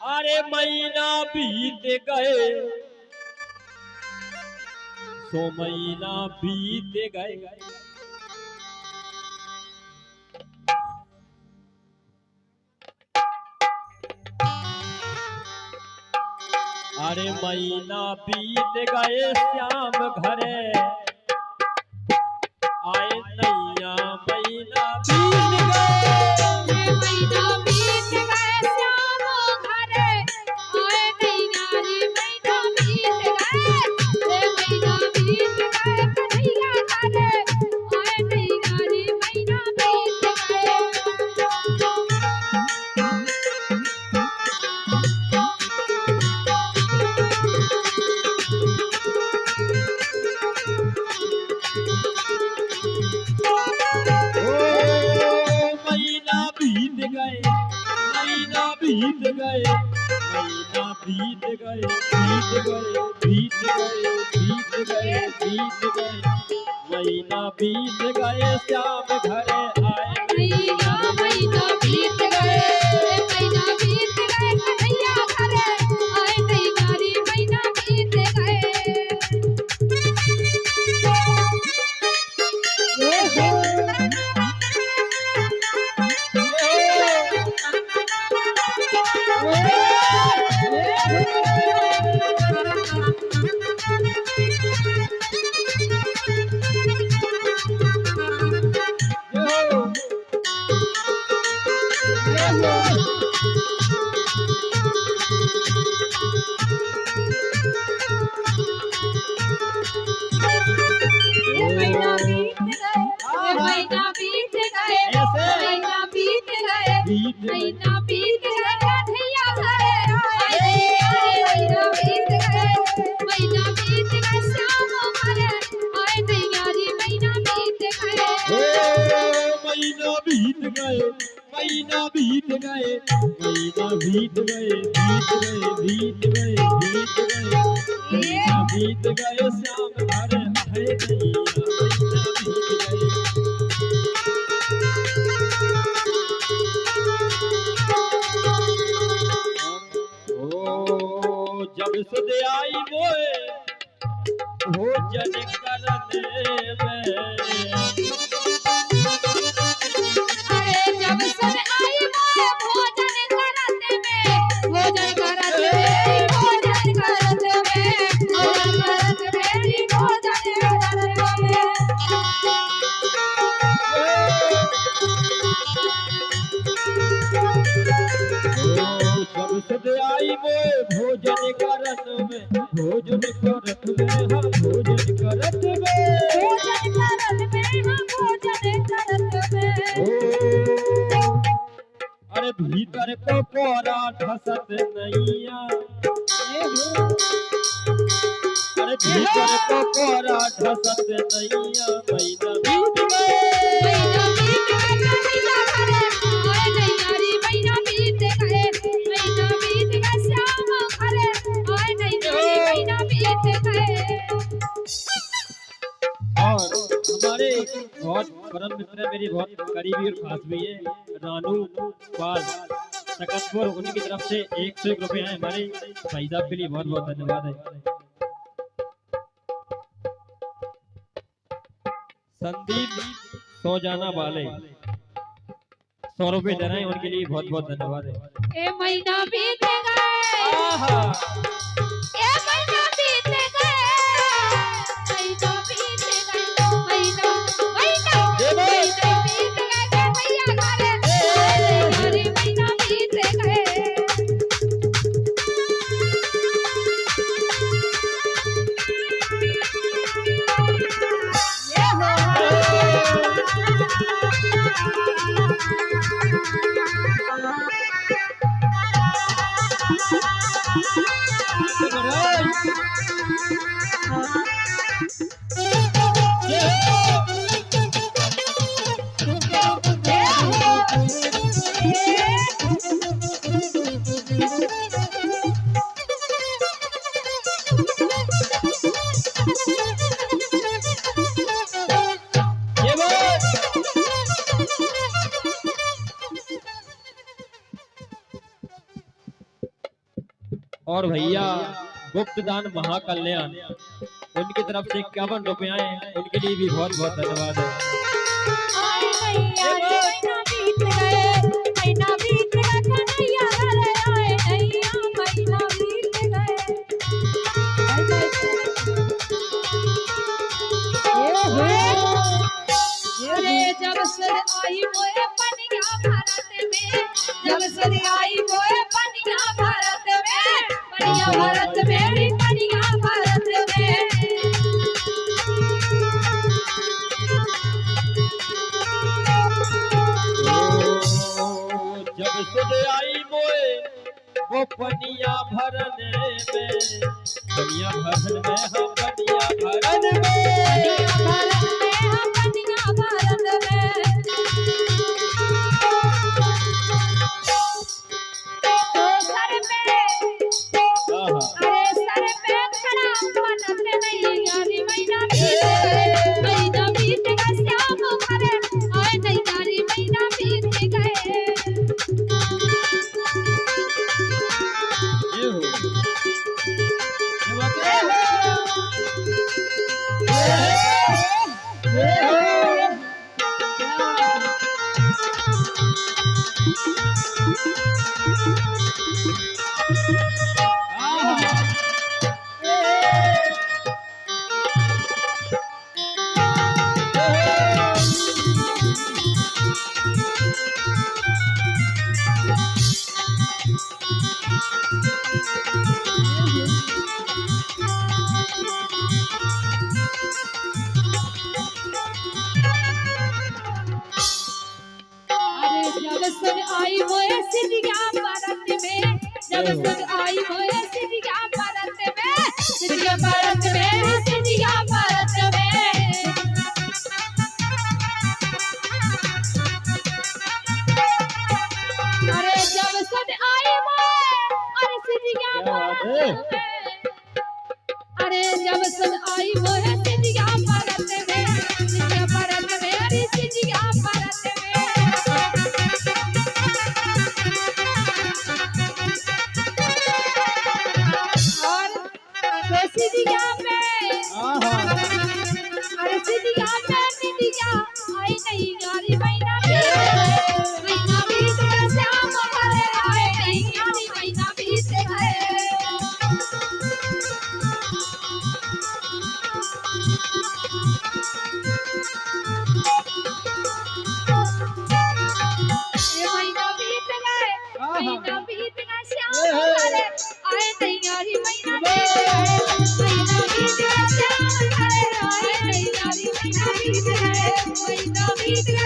अरे महीना बीत गए, सो महीना बीत गए। अरे महीना बीत गए, श्याम घरे आए नैया। महीना बीत गए, महीना बीत गए, श्याम घरे आए नैया रे। महीना बीत गए, महीना बीत गए, कन्हैया घरे आए नैया रे। महीना बीत गए। बीत गए, महीना बीत गए, बीत गए, बीत गए, बीत गए, बीत गए, महीना बीत गए, श्याम घरे आए नैया। महीना बीत गए, महीना बीत गए, कन्हैया घरे आए नैया रे। महीना बीत गए। महीना बीत गए, महीना बीत गए, महीना बीत गए, कन्हैया घरे आए नैया रे। महीना बीत गए, महीना बीत गए, श्याम घरे आए नैया रे। महीना बीत गए। महीना बीत गए, महीना बीत गए, महीना बीत गए, बीत गए, बीत गए, बीत गए, महीना बीत गए, श्याम घरे आए नैया। महीना बीत गए। जब सुध आई मोए भोजन करने में। अरे जब सुध आई मोए भोजन करने में, भोजन करने में, भोजन करने में, भोजन करने में, भोजन करने में। जब सुध आई मोए भोजन करन में, भोजन करत में, हाँ भोजन करत में, भोजन करत में, हाँ भोजन करत में। अरे भीतर को कोरा ठसत नैया। अरे भीतर को कोरा ठसत नैया। महीना बीत गए, महीना बीत गए, कन्हैया घरे आए नैया रे। महीना बीत गए, महीना बीत गए, श्याम घरे आए नैया रे। महीना बीत गए। और हमारे बहुत परम मित्र, मेरी बहुत करीबी और खास भी है, रानू पाल सकतपुर, उनकी तरफ से 101 रुपए हैं हमारे भाई साहब के लिए। बहुत बहुत धन्यवाद है। संदीप सोजाना वाले 100 रुपए दे रहे हैं, उनके लिए बहुत बहुत धन्यवाद है। ए महीना बीत गए, आहा ए महीना बीत गए, महीना बीत गए, महीना महीना महीना बीत गए, कन्हैया घरे आए नैया रे। महीना बीत गए। और भैया गुप्तदान महाकल्याण उनकी तरफ से 51 रुपया है, उनके लिए भी बहुत बहुत धन्यवाद है। आए नैया रे महीना बीत गए, महीना बीत गए कन्हैया रे आए नैया महीना बीत गए। अरे जब से आई मोए पनिया भारत में, जब से आई मोए पनिया भारत में, पनिया भारत में, पनिया भारत में। जब से आई मोए वो पनिया भरने में, पनिया भरन में हम पनिया भरन में, भारत में हम पनिया भारत में। तो सर पे, अरे सर पे खड़ा बनत नहीं यारी महीना बीत गए, महीना बीत गए श्याम भरे आए नहीं यारी महीना बीत गए। ये हो ये बात है। जब सुन आई मोए सिटिया भारत में, जब सुन आई मोए सिटिया भारत में, सिटिया भारत में, सिटिया भारत में। अरे जब सुन आई मोए अरे सिटिया भारत में, अरे जब सुन आई मोए सिटिया भारत में, सिटिया भारत में, अरे सिटिया भारत में। सिटिया पे, अरे सिटिया पे सिटिया आई नहीं यारी महीना बीत गए, महीना बीत गए श्याम भरे आए नहीं यारी महीना बीत गए। ये महीना बीत गए, महीना बीत गए श्याम भरे आए नहीं यारी महीना बीत गए, महीना बीत गए श्याम भरे आए नहीं यारी महीना बीत गए, महीना बीत गए।